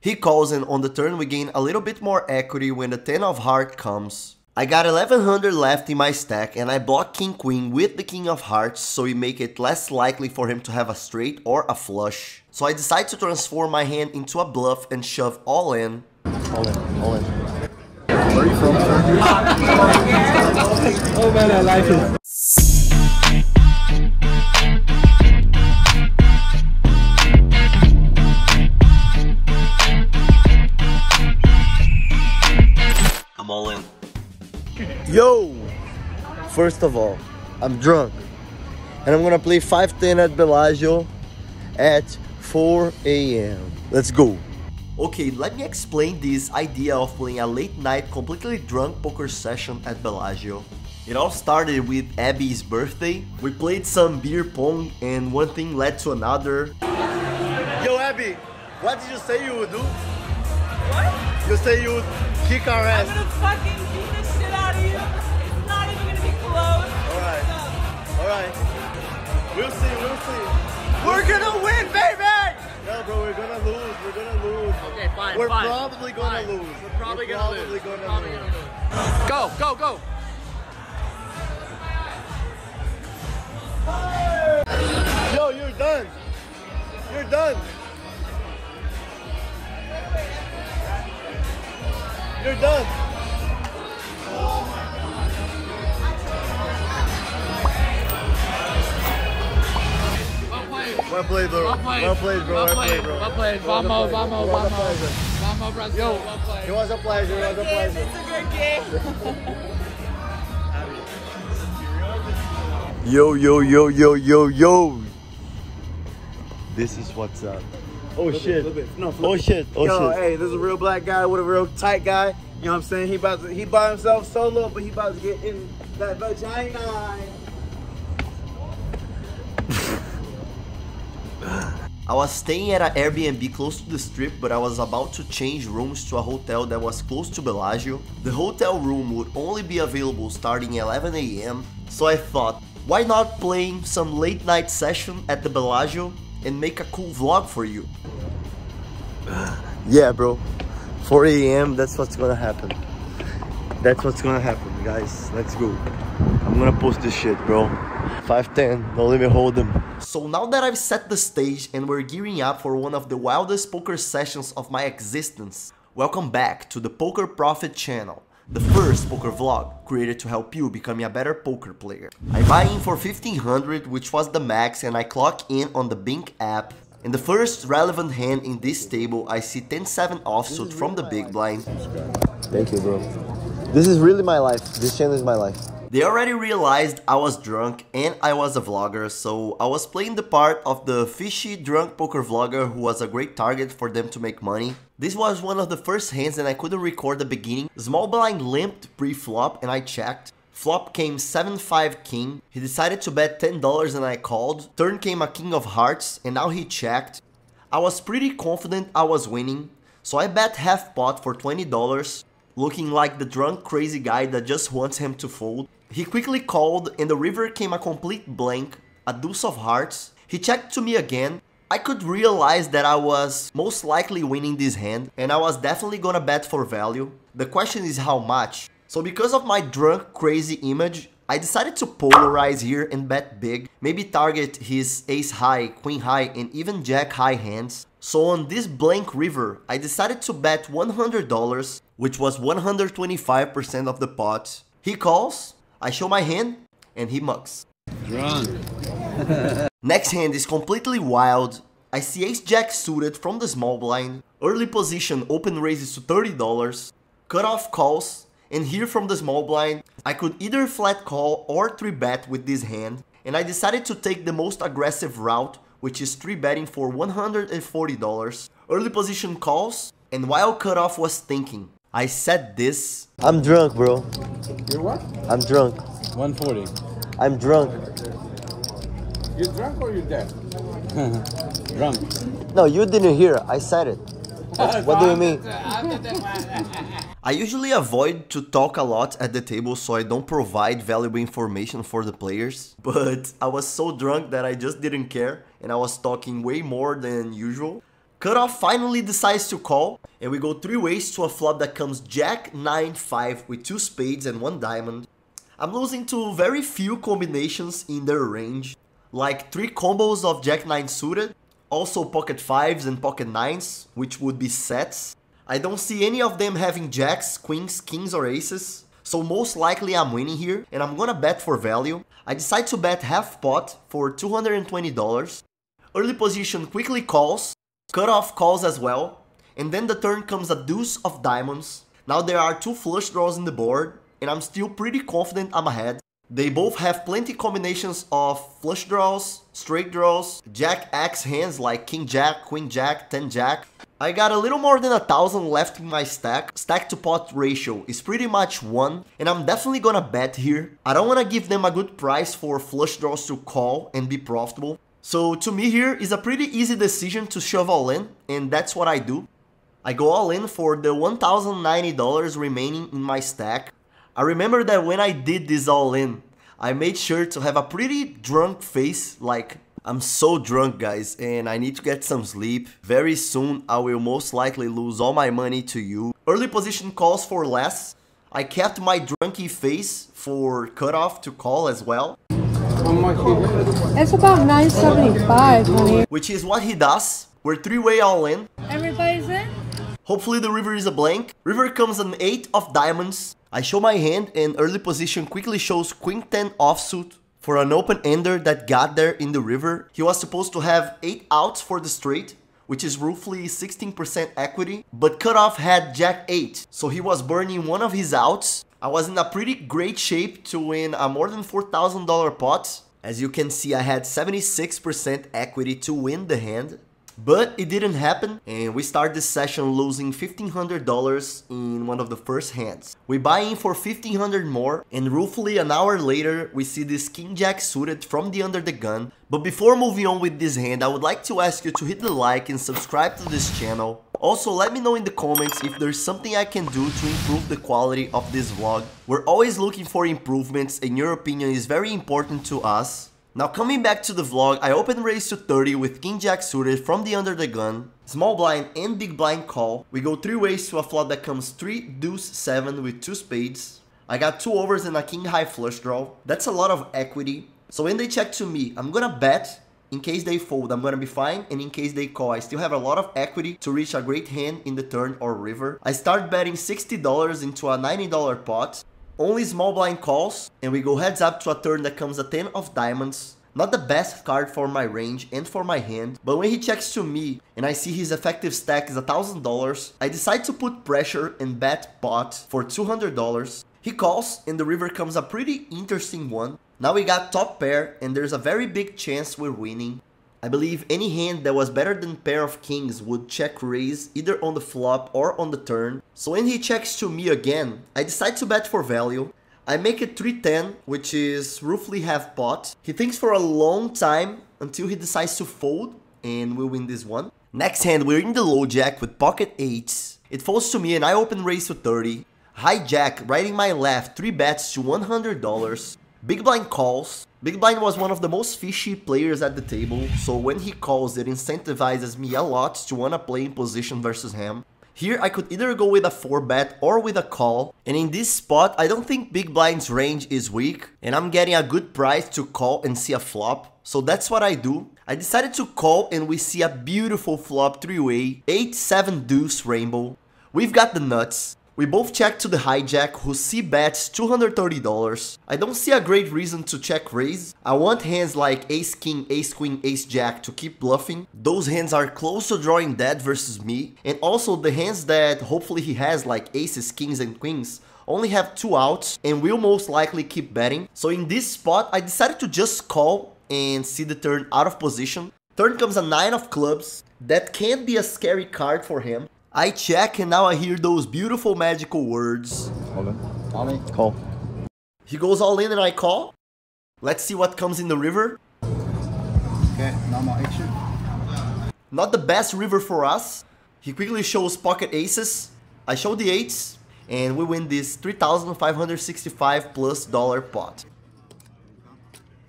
He calls, and on the turn we gain a little bit more equity when the 10 of hearts comes. I got 1100 left in my stack and I block King Queen with the King of Hearts, so we make it less likely for him to have a straight or a flush. So I decide to transform my hand into a bluff and shove all in. All in, all in. Where are you from, sir? Oh man, I like it. I'm all in. Yo! First of all, I'm drunk. And I'm gonna play 5-10 at Bellagio at 4 AM. Let's go. Okay, let me explain this idea of playing a late night completely drunk poker session at Bellagio. It all started with Abby's birthday. We played some beer pong and one thing led to another. Yo Abby, what did you say you would do? What? You say you would kick our ass. I'm gonna fucking beat the shit out of you. It's not even gonna be close. Alright. Alright. We'll see, we'll see. We're gonna win, baby! No, bro, we're gonna lose. We're gonna lose. Okay, fine. We're fine, probably gonna fine. lose. We're probably gonna lose. Gonna lose. Go, go, go. Yo, you're done. You're done. You're done. Well played, bro. Well played. Well played, bro. Well played, bro. Well played. Vamos, vamos, vamos. Vamos, Brazil. Yo, well played. it was a pleasure. It was a pleasure. It's a good game. Yo, yo, yo, yo, yo, yo. This is what's up. Oh shit. No, Oh shit. Oh Yo, shit. hey, this is a real black guy with a real tight guy. You know what I'm saying? He by himself solo, but he about to get in that vagina. I was staying at an Airbnb close to the strip, but I was about to change rooms to a hotel that was close to Bellagio. The hotel room would only be available starting 11 AM, so I thought, why not playing some late night session at the Bellagio and make a cool vlog for you? Yeah, bro. 4 AM, that's what's gonna happen. That's what's gonna happen, guys. Let's go. I'm gonna post this shit, bro. 5-10, don't let me hold them. So now that I've set the stage and we're gearing up for one of the wildest poker sessions of my existence, welcome back to the Poker Profit channel, the first poker vlog created to help you become a better poker player. I buy in for 1500, which was the max, and I clock in on the Bink app. In the first relevant hand in this table, I see 10-7 offsuit from the big blind. Thank you, bro. This is really my life. This channel is my life. They already realized I was drunk and I was a vlogger, so I was playing the part of the fishy drunk poker vlogger who was a great target for them to make money. This was one of the first hands and I couldn't record the beginning. Small blind limped pre-flop and I checked. Flop came 7-5 king. He decided to bet $10 and I called. Turn came a king of hearts and now he checked. I was pretty confident I was winning, so I bet half pot for $20, looking like the drunk crazy guy that just wants him to fold. He quickly called and the river came a complete blank, a deuce of hearts. He checked to me again. I could realize that I was most likely winning this hand and I was definitely gonna bet for value. The question is how much. So because of my drunk crazy image, I decided to polarize here and bet big. Maybe target his ace high, queen high and even jack high hands. So on this blank river, I decided to bet $100, which was 125% of the pot. He calls, I show my hand, and he mucks. Drunk. Next hand is completely wild. I see ace-jack suited from the small blind. Early position open raises to $30. Cutoff calls, and here from the small blind, I could either flat call or 3-bet with this hand. And I decided to take the most aggressive route, which is 3-betting for $140. Early position calls, and while cutoff was thinking, I said this. I'm drunk, bro. You're what? I'm drunk. 140. I'm drunk. You're drunk or you're dead? Drunk. No, you didn't hear. I said it. What do you mean? I usually avoid to talk a lot at the table so I don't provide valuable information for the players. But I was so drunk that I just didn't care and I was talking way more than usual. Cutoff finally decides to call, and we go 3 ways to a flop that comes Jack 9-5 with 2 spades and 1 diamond. I'm losing to very few combinations in their range, like 3 combos of Jack 9 suited, also pocket 5s and pocket 9s, which would be sets. I don't see any of them having jacks, queens, kings or aces, so most likely I'm winning here, and I'm gonna bet for value. I decide to bet half pot for $220. Early position quickly calls, cutoff calls as well, and then the turn comes a deuce of diamonds. Now there are 2 flush draws in the board, and I'm still pretty confident I'm ahead. They both have plenty combinations of flush draws, straight draws, jack-axe hands like king jack, queen jack, 10 jack. I got a little more than 1,000 left in my stack. Stack to pot ratio is pretty much 1, and I'm definitely gonna bet here. I don't wanna give them a good price for flush draws to call and be profitable. So to me here is a pretty easy decision to shove all in, and that's what I do. I go all in for the $1,090 remaining in my stack. I remember that when I did this all in, I made sure to have a pretty drunk face, like I'm so drunk guys and I need to get some sleep. Very soon I will most likely lose all my money to you. Early position calls for less. I kept my drunky face for cutoff to call as well. It's about 975, honey. Which is what he does. We're 3-way all in. Everybody's in? Hopefully the river is a blank. River comes an 8 of diamonds. I show my hand and early position quickly shows queen 10 offsuit for an open ender that got there in the river. He was supposed to have 8 outs for the straight, which is roughly 16% equity, but cutoff had jack 8, so he was burning one of his outs. I was in a pretty great shape to win a more than $4,000 pot. As you can see, I had 76% equity to win the hand. But it didn't happen, and we start this session losing $1,500 in one of the first hands. We buy in for $1,500 more, and roughly an hour later, we see this king jack suited from the under the gun. But before moving on with this hand, I would like to ask you to hit the like and subscribe to this channel. Also, let me know in the comments if there's something I can do to improve the quality of this vlog. We're always looking for improvements, and your opinion is very important to us. Now coming back to the vlog, I open raise to 30 with king jack suited from the under the gun, small blind and big blind call. We go 3 ways to a flop that comes 3 deuce 7 with 2 spades. I got 2 overs and a king high flush draw. That's a lot of equity. So when they check to me, I'm gonna bet. In case they fold, I'm gonna be fine, and in case they call, I still have a lot of equity to reach a great hand in the turn or river. I start betting $60 into a $90 pot. Only small blind calls, and we go heads up to a turn that comes a 10 of diamonds. Not the best card for my range and for my hand, but when he checks to me and I see his effective stack is $1,000, I decide to put pressure and bet pot for $200. He calls and the river comes a pretty interesting one. Now we got top pair and there's a very big chance we're winning. I believe any hand that was better than pair of kings would check raise either on the flop or on the turn. So when he checks to me again, I decide to bet for value. I make it 310, which is roughly half pot. He thinks for a long time until he decides to fold, and we win this one. Next hand, we're in the low jack with pocket 8s. It folds to me and I open raise to 30. High jack, right in my left, 3 bets to $100. Big blind calls. Big blind was one of the most fishy players at the table, so when he calls it incentivizes me a lot to wanna play in position versus him. Here I could either go with a 4 bet or with a call, and in this spot I don't think big blind's range is weak, and I'm getting a good price to call and see a flop, so that's what I do. I decided to call and we see a beautiful flop 3-way, 8-7 deuce rainbow. We've got the nuts. We both check to the hijack who c-bets $230. I don't see a great reason to check raise. I want hands like ace king, ace queen, ace jack to keep bluffing. Those hands are close to drawing dead versus me. And also the hands that hopefully he has like aces, kings and queens only have 2 outs and will most likely keep betting. So in this spot I decided to just call and see the turn out of position. Turn comes a 9 of clubs. That can be a scary card for him. I check and now I hear those beautiful magical words. Holdem. Call. He goes all in and I call. Let's see what comes in the river. Okay, normal action. Not the best river for us. He quickly shows pocket aces. I show the 8s and we win this $3,565 plus pot.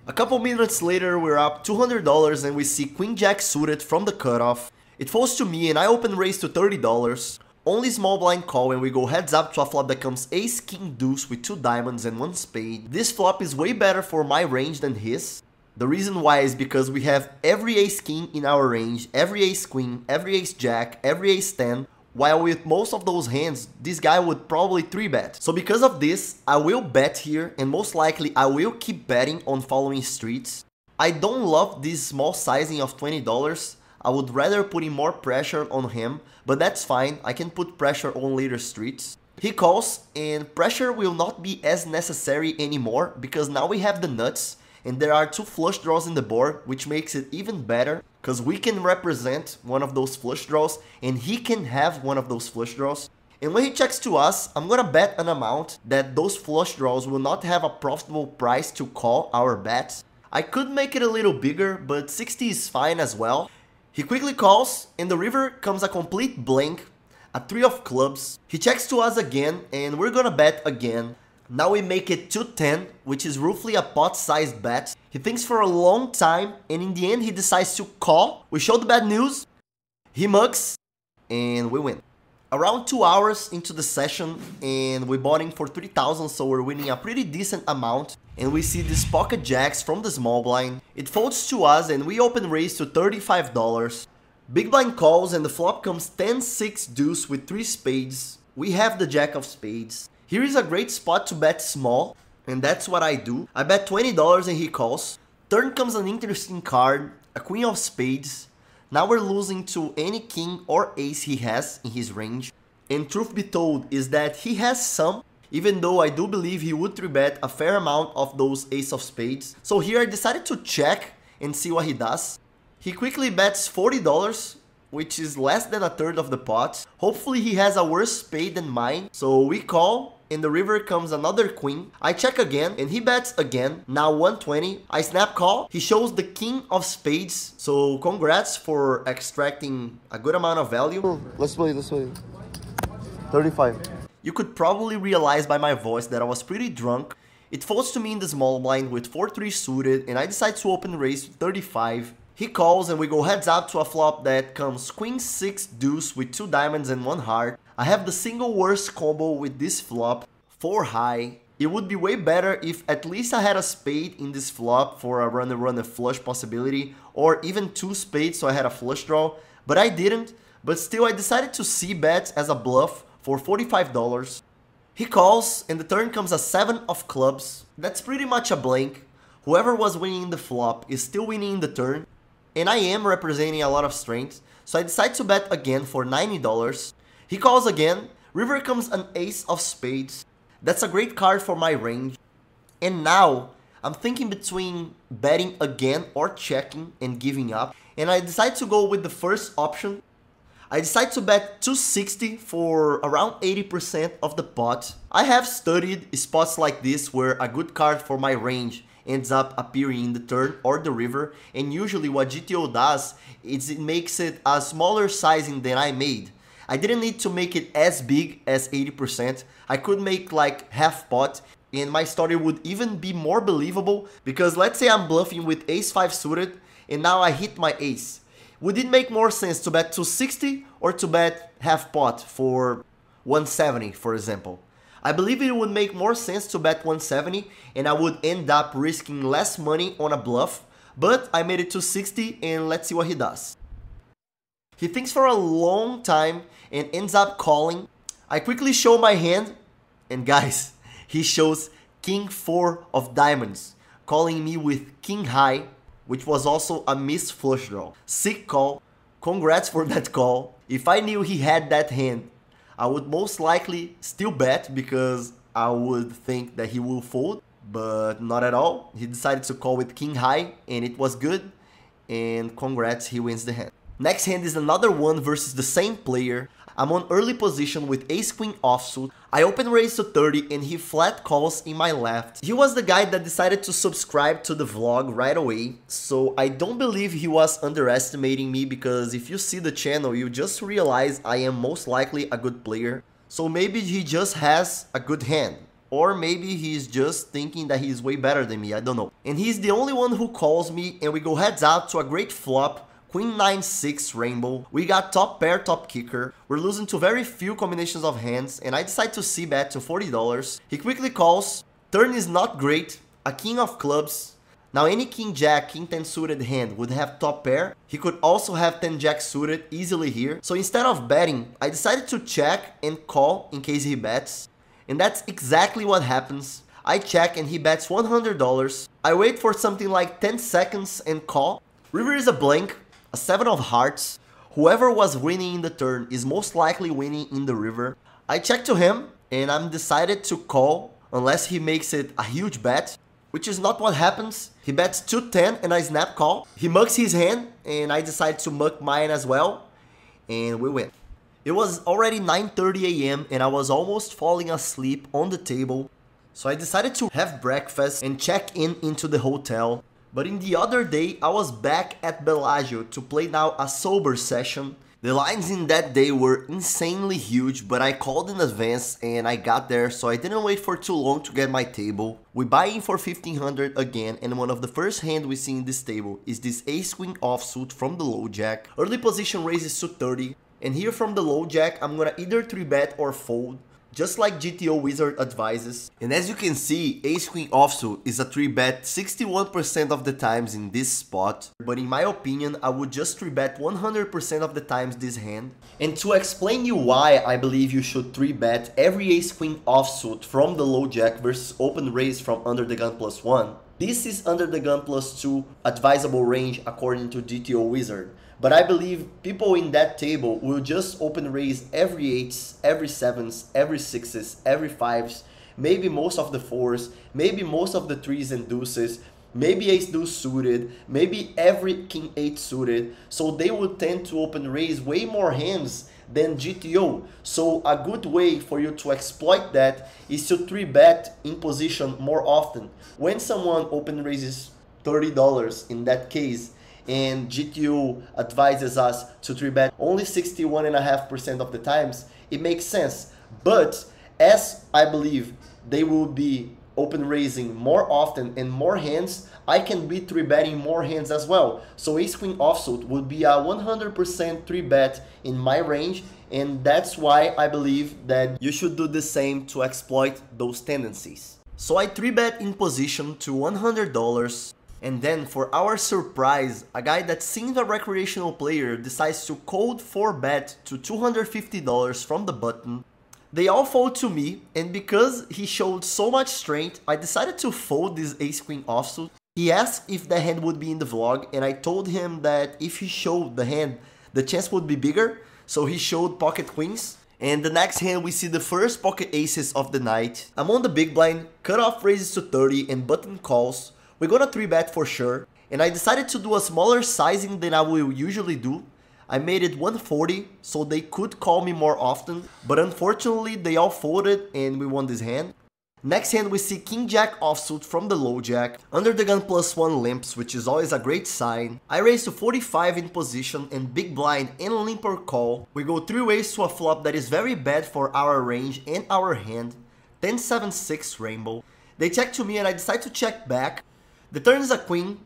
A couple minutes later we're up $200 and we see queen jack suited from the cutoff. It falls to me and I open raise to $30. Only small blind call and we go heads up to a flop that comes ace king deuce with 2 diamonds and 1 spade. This flop is way better for my range than his. The reason why is because we have every ace king in our range, every ace queen, every ace jack, every ace 10. While with most of those hands, this guy would probably 3-bet. So because of this, I will bet here and most likely I will keep betting on following streets. I don't love this small sizing of $20. I would rather put in more pressure on him, but that's fine, I can put pressure on later streets. He calls and pressure will not be as necessary anymore because now we have the nuts and there are 2 flush draws in the board, which makes it even better because we can represent one of those flush draws and he can have one of those flush draws. And when he checks to us, I'm gonna bet an amount that those flush draws will not have a profitable price to call our bets. I could make it a little bigger, but 60 is fine as well. He quickly calls, and the river comes a complete blank, a 3 of clubs. He checks to us again, and we're gonna bet again. Now we make it 210, which is roughly a pot-sized bet. He thinks for a long time, and in the end he decides to call. We show the bad news, he mugs, and we win. Around 2 hours into the session, and we bought in for 3,000, so we're winning a pretty decent amount. And we see these pocket jacks from the small blind. It folds to us and we open raise to $35. Big blind calls and the flop comes 10-6 deuce with 3 spades. We have the jack of spades. Here is a great spot to bet small, and that's what I do. I bet $20 and he calls. Turn comes an interesting card, a queen of spades. Now we're losing to any king or ace he has in his range. And truth be told is that he has some, even though I do believe he would 3-bet a fair amount of those ace of spades. So here I decided to check and see what he does. He quickly bets $40, which is less than a third of the pot. Hopefully he has a worse spade than mine. So we call, and the river comes another queen. I check again, and he bets again, now 120. I snap call, he shows the king of spades. So congrats for extracting a good amount of value. Let's play. 35. You could probably realize by my voice that I was pretty drunk. It folds to me in the small blind with 4-3 suited and I decide to open raise to 35. He calls and we go heads up to a flop that comes queen 6 deuce with 2 diamonds and 1 heart. I have the single worst combo with this flop, 4 high. It would be way better if at least I had a spade in this flop for a runner flush possibility, or even 2 spades so I had a flush draw, but I didn't. But still I decided to c-bet as a bluff for $45. He calls and the turn comes a 7 of clubs. That's pretty much a blank. Whoever was winning the flop is still winning the turn. And I am representing a lot of strength, so I decide to bet again for $90. He calls again. River comes an ace of spades. That's a great card for my range. And now I'm thinking between betting again or checking and giving up. And I decide to go with the first option. I decide to bet 260 for around 80% of the pot. I have studied spots like this where a good card for my range ends up appearing in the turn or the river, and usually what GTO does is it makes it a smaller sizing than I made. I didn't need to make it as big as 80%. I could make like half pot and my story would even be more believable, because let's say I'm bluffing with ace-5 suited and now I hit my ace. Would it make more sense to bet 260 or to bet half pot for 170, for example? I believe it would make more sense to bet 170 and I would end up risking less money on a bluff, but I made it 260 and let's see what he does. He thinks for a long time and ends up calling. I quickly show my hand and guys, he shows king 4 of diamonds, calling me with king high, which was also a missed flush draw. Sick call. Congrats for that call. If I knew he had that hand, I would most likely still bet because I would think that he will fold, but not at all. He decided to call with king high and it was good, and congrats, he wins the hand. Next hand is another one versus the same player. I'm on early position with ace-queen offsuit. I open raise to 30 and he flat calls in my left. He was the guy that decided to subscribe to the vlog right away, so I don't believe he was underestimating me, because if you see the channel you just realize I am most likely a good player. So maybe he just has a good hand, or maybe he's just thinking that he's way better than me, I don't know. And he's the only one who calls me and we go heads out to a great flop, Queen 9-6 rainbow. We got top pair, top kicker. We're losing to very few combinations of hands, and I decide to c-bet to $40. He quickly calls. Turn is not great. A king of clubs. Now any king jack, king 10 suited hand would have top pair. He could also have 10 jack suited easily here. So instead of betting, I decided to check and call in case he bets. And that's exactly what happens. I check and he bets $100. I wait for something like 10 seconds and call. River is a blank, a 7 of hearts. Whoever was winning in the turn is most likely winning in the river. I check to him and I'm decided to call unless he makes it a huge bet, which is not what happens. He bets 210 and I snap call. He mugs his hand and I decide to mug mine as well, and we win. It was already 9:30 AM and I was almost falling asleep on the table. So I decided to have breakfast and check into the hotel. But in the other day, I was back at Bellagio to play now a sober session. The lines in that day were insanely huge, but I called in advance and I got there, so I didn't wait for too long to get my table. We buy in for 1500 again, and one of the first hand we see in this table is this ace queen offsuit from the low jack. Early position raises to 30, and here from the low jack, I'm gonna either 3-bet or fold, just like GTO Wizard advises. And as you can see, ace queen offsuit is a 3-bet 61% of the times in this spot. But in my opinion, I would just 3-bet 100% of the times this hand. And to explain you why I believe you should 3-bet every ace queen offsuit from the low jack versus open raise from under the gun +1. This is under the gun +2 advisable range according to GTO Wizard. But I believe people in that table will just open raise every 8s, every 7s, every 6s, every 5s, maybe most of the 4s, maybe most of the 3s and deuces, maybe ace deuce suited, maybe every king 8 suited. So they would tend to open raise way more hands than GTO. So a good way for you to exploit that is to 3-bet in position more often. When someone open raises $30 in that case, and GTO advises us to 3-bet only 61.5% of the times, it makes sense. But as I believe they will be open raising more often and more hands, I can be 3-betting more hands as well. So ace queen offsuit would be a 100% 3-bet in my range, and that's why I believe that you should do the same to exploit those tendencies. So I 3-bet in position to $100. And then for our surprise, a guy that seems a recreational player decides to cold 4-bet to $250 from the button. They all fold to me, and because he showed so much strength, I decided to fold this ace queen offsuit. He asked if the hand would be in the vlog, and I told him that if he showed the hand, the chance would be bigger, so he showed pocket queens. And the next hand we see the first pocket aces of the night. I'm on the big blind, cutoff raises to 30 and button calls. We're gonna 3-bet for sure, and I decided to do a smaller sizing than I will usually do. I made it 140, so they could call me more often, but unfortunately they all folded and we won this hand. Next hand we see king jack offsuit from the low jack, under the gun +1 limps, which is always a great sign. I raise to 45 in position and big blind and limper call. We go 3 ways to a flop that is very bad for our range and our hand. 10-7-6 rainbow. They check to me and I decide to check back. The turn is a queen.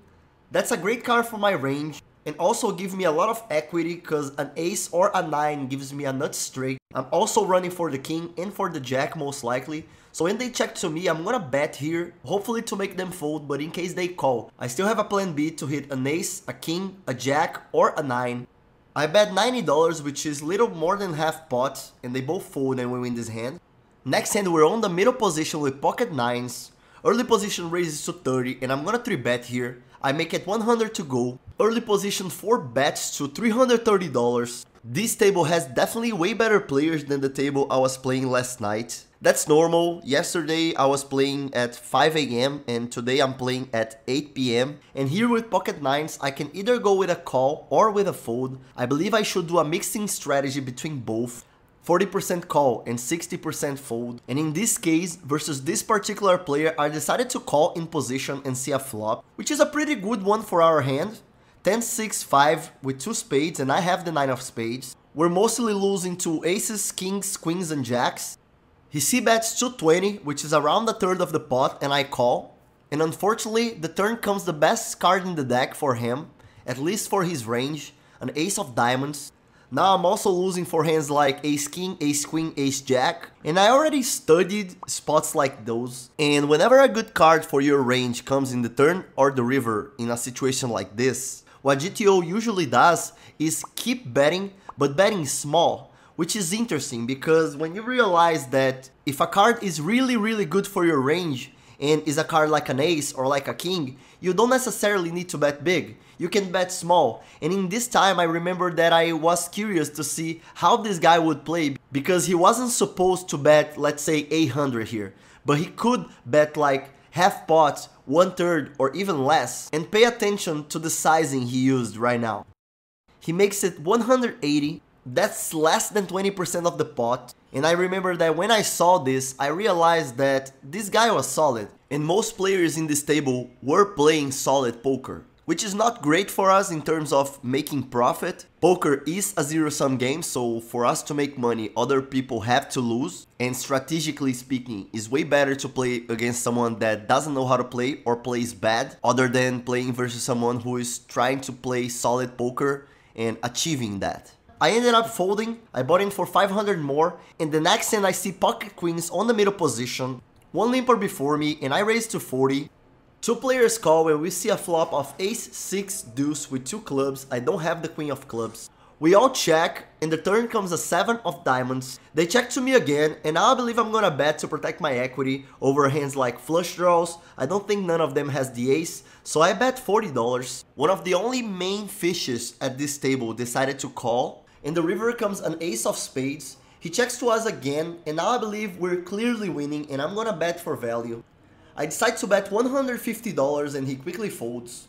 That's a great card for my range and also give me a lot of equity because an ace or a 9 gives me a nut straight. I'm also running for the king and for the jack most likely. So when they check to me, I'm gonna bet here, hopefully to make them fold, but in case they call, I still have a plan B to hit an ace, a king, a jack, or a 9. I bet $90, which is little more than half pot, and they both fold and we win this hand. Next hand, we're on the middle position with pocket 9s. Early position raises to 30 and I'm gonna 3-bet here. I make it 100 to go. Early position 4 bets to $330. This table has definitely way better players than the table I was playing last night. That's normal. Yesterday I was playing at 5 AM and today I'm playing at 8 PM. And here with pocket 9s I can either go with a call or with a fold. I believe I should do a mixing strategy between both. 40% call and 60% fold, and in this case, versus this particular player, I decided to call in position and see a flop, which is a pretty good one for our hand. 10-6-5 with 2 spades and I have the 9 of spades. We're mostly losing to aces, kings, queens and jacks. He c-bets 220, which is around a third of the pot, and I call. And unfortunately, the turn comes the best card in the deck for him, at least for his range. an ace of diamonds. Now I'm also losing for hands like ace king, ace queen, ace jack. And I already studied spots like those. And whenever a good card for your range comes in the turn or the river in a situation like this, what GTO usually does is keep betting, but betting small. Which is interesting because when you realize that if a card is really good for your range and is a card like an ace or like a king, you don't necessarily need to bet big. You can bet small. And in this time I remember that I was curious to see how this guy would play because he wasn't supposed to bet, let's say 800 here, but he could bet like half pot, 1/3 or even less. And pay attention to the sizing he used right now. He makes it 180. That's less than 20% of the pot, and I remember that when I saw this, I realized that this guy was solid, and most players in this table were playing solid poker, which is not great for us in terms of making profit. Poker is a zero-sum game, so for us to make money, other people have to lose, and strategically speaking, it's way better to play against someone that doesn't know how to play or plays bad, other than playing versus someone who is trying to play solid poker and achieving that. I ended up folding, I bought in for 500 more, and the next hand I see pocket queens on the middle position, one limper before me, and I raise to 40. Two players call when we see a flop of ace, 6, deuce with 2 clubs. I don't have the queen of clubs. We all check, and the turn comes a 7 of diamonds. They check to me again, and now I believe I'm gonna bet to protect my equity over hands like flush draws. I don't think none of them has the ace, so I bet $40. One of the only main fishes at this table decided to call. In the river comes an ace of spades. He checks to us again, and now I believe we're clearly winning, and I'm gonna bet for value. I decide to bet $150 and he quickly folds.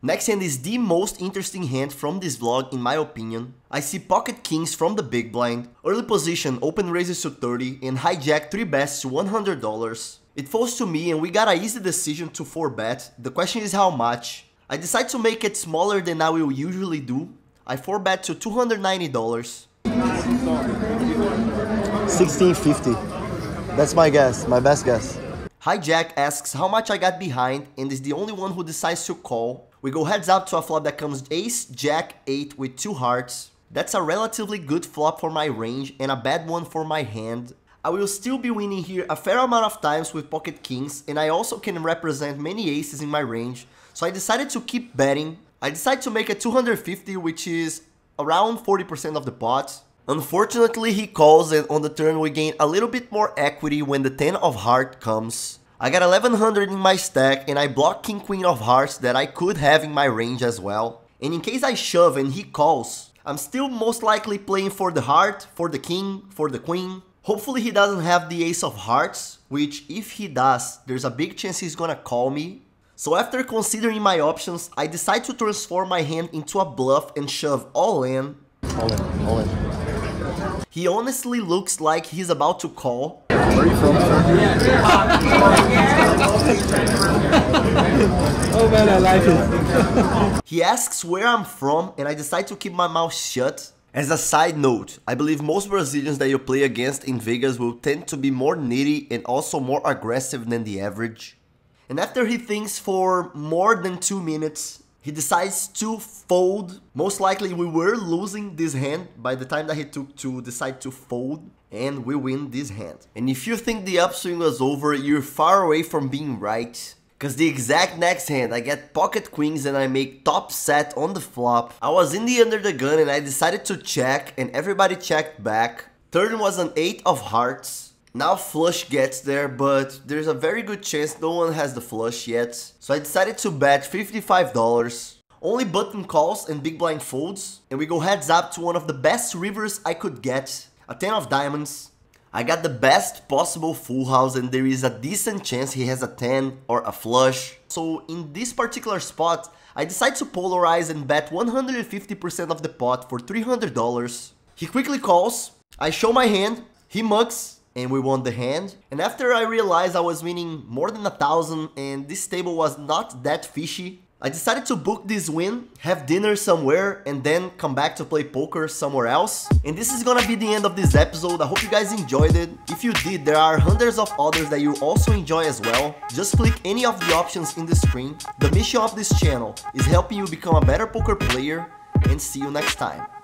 Next hand is the most interesting hand from this vlog in my opinion. I see pocket kings from the big blind. Early position, open raises to 30 and hijack 3 bets to $100. It folds to me and we got an easy decision to 4-bet. The question is how much. I decide to make it smaller than I will usually do. I 4-bet to $290. 1650. That's my guess, my best guess. Hijack asks how much I got behind and is the only one who decides to call. We go heads up to a flop that comes ace, jack, 8 with 2 hearts. That's a relatively good flop for my range and a bad one for my hand. I will still be winning here a fair amount of times with pocket kings, and I also can represent many aces in my range, so I decided to keep betting. I decided to make it 250, which is around 40% of the pot. Unfortunately, he calls, and on the turn we gain a little bit more equity when the 10 of hearts comes. I got 1100 in my stack, and I block king queen of hearts that I could have in my range as well. And in case I shove and he calls, I'm still most likely playing for the heart, for the king, for the queen. Hopefully he doesn't have the ace of hearts, which if he does, there's a big chance he's gonna call me. So after considering my options, I decide to transform my hand into a bluff and shove all in. All in, all in. He honestly looks like he's about to call. Where are you from, sir? Oh man, I like it. He asks where I'm from and I decide to keep my mouth shut. As a side note, I believe most Brazilians that you play against in Vegas will tend to be more needy and also more aggressive than the average. And after he thinks for more than 2 minutes, he decides to fold. Most likely we were losing this hand by the time that he took to decide to fold, and we win this hand. And if you think the upswing was over, you're far away from being right. Cause the exact next hand, I get pocket queens and I make top set on the flop. I was in the under the gun and I decided to check and everybody checked back. Turn was an 8 of hearts. Now flush gets there, but there's a very good chance no one has the flush yet. So I decided to bet $55. Only button calls and big blind folds. And we go heads up to one of the best rivers I could get. A 10 of diamonds. I got the best possible full house and there is a decent chance he has a 10 or a flush. So in this particular spot, I decide to polarize and bet 150% of the pot for $300. He quickly calls. I show my hand. He mugs. And we won the hand. And after I realized I was winning more than 1,000 and this table was not that fishy, I decided to book this win, have dinner somewhere, and then come back to play poker somewhere else. And this is gonna be the end of this episode. I hope you guys enjoyed it. If you did, there are hundreds of others that you also enjoy as well. Just click any of the options in the screen. The mission of this channel is helping you become a better poker player. and see you next time.